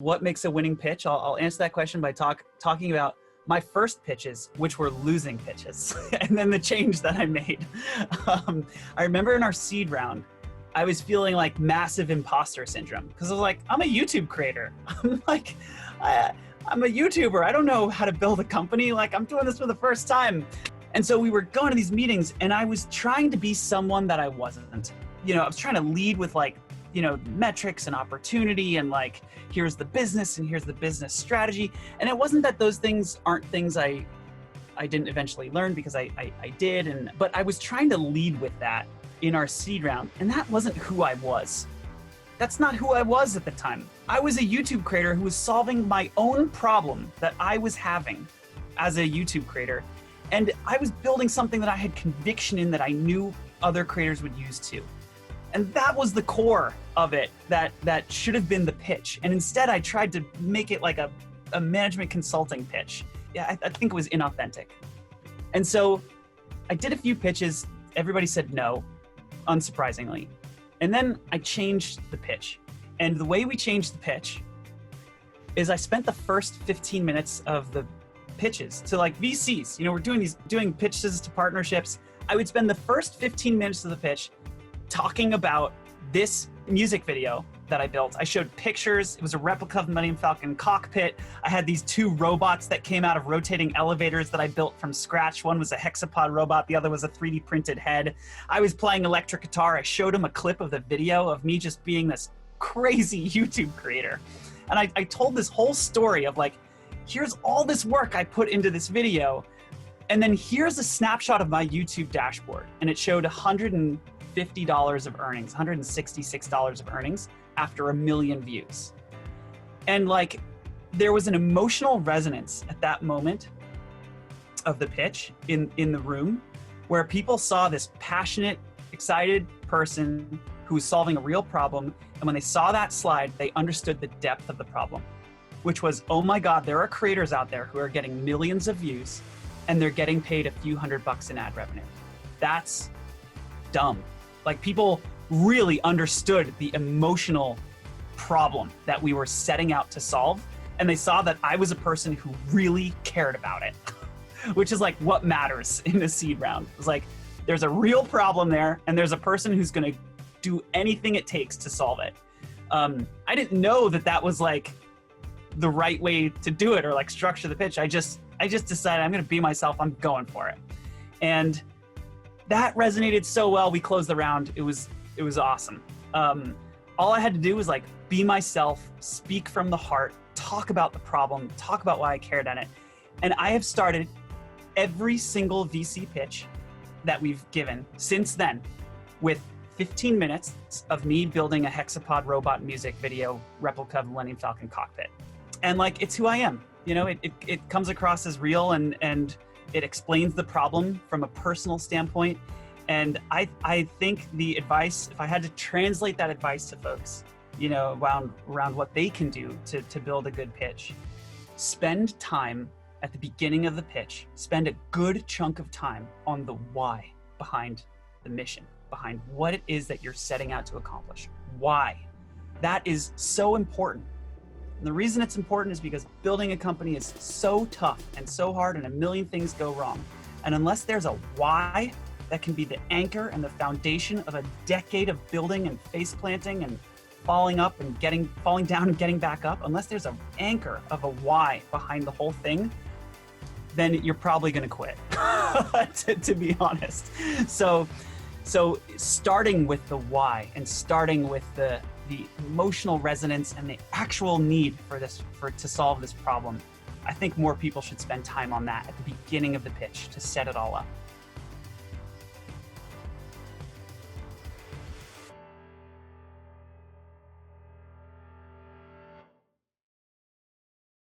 What makes a winning pitch? I'll answer that question by talking about my first pitches, which were losing pitches, and then the change that I made. I remember in our seed round, I was feeling like massive imposter syndrome because I was like, I'm a YouTube creator. I'm a YouTuber. I don't know how to build a company. Like, I'm doing this for the first time. And so we were going to these meetings and I was trying to be someone that I wasn't. I was trying to lead with metrics and opportunity and like, here's the business and here's the business strategy. And it wasn't that those things aren't things I didn't eventually learn, because I did. But I was trying to lead with that in our seed round. And that wasn't who I was. That's not who I was at the time. I was a YouTube creator who was solving my own problem that I was having as a YouTube creator. And I was building something that I had conviction in, that I knew other creators would use too. And that was the core of it, that should have been the pitch. And instead I tried to make it like a management consulting pitch. Yeah, I think it was inauthentic. And so I did a few pitches. Everybody said no, unsurprisingly. And then I changed the pitch. And the way we changed the pitch is I spent the first 15 minutes of the pitches to like VCs. We're doing pitches to partnerships. I would spend the first 15 minutes of the pitch talking about this music video that I built. I showed pictures. It was a replica of the Millennium Falcon cockpit. I had these two robots that came out of rotating elevators that I built from scratch. One was a hexapod robot. The other was a 3D printed head. I was playing electric guitar. I showed him a clip of the video of me just being this crazy YouTube creator. And I told this whole story of like, here's all this work I put into this video. And then here's a snapshot of my YouTube dashboard. And it showed $150 of earnings, $166 of earnings after 1 million views. And like, there was an emotional resonance at that moment of the pitch in the room, where people saw this passionate, excited person who was solving a real problem. And when they saw that slide, they understood the depth of the problem, which was, oh my God, there are creators out there who are getting millions of views and they're getting paid a few $100 in ad revenue. That's dumb. Like, people really understood the emotional problem that we were setting out to solve. And they saw that I was a person who really cared about it, which is like what matters in the seed round. It was like, there's a real problem there and there's a person who's gonna do anything it takes to solve it. I didn't know that was like the right way to do it or like structure the pitch. I just decided I'm gonna be myself, I'm going for it. And that resonated so well. We closed the round. It was awesome. All I had to do was like be myself, speak from the heart, talk about the problem, talk about why I cared on it. And I have started every single VC pitch that we've given since then with 15 minutes of me building a hexapod robot music video replica of the Millennium Falcon cockpit. And like, it's who I am. It comes across as real and it explains the problem from a personal standpoint. And I think the advice, if I had to translate that advice to folks, around what they can do to build a good pitch, spend time at the beginning of the pitch, spend a good chunk of time on the why behind the mission, behind what it is that you're setting out to accomplish. Why? That is so important. And the reason it's important is because building a company is so tough and so hard and 1 million things go wrong. And unless there's a why that can be the anchor and the foundation of a decade of building and face planting and falling down and getting back up, unless there's an anchor of a why behind the whole thing, then you're probably gonna quit, to be honest. So starting with the why and starting with the emotional resonance and the actual need to solve this problem, I think more people should spend time on that at the beginning of the pitch to set it all up.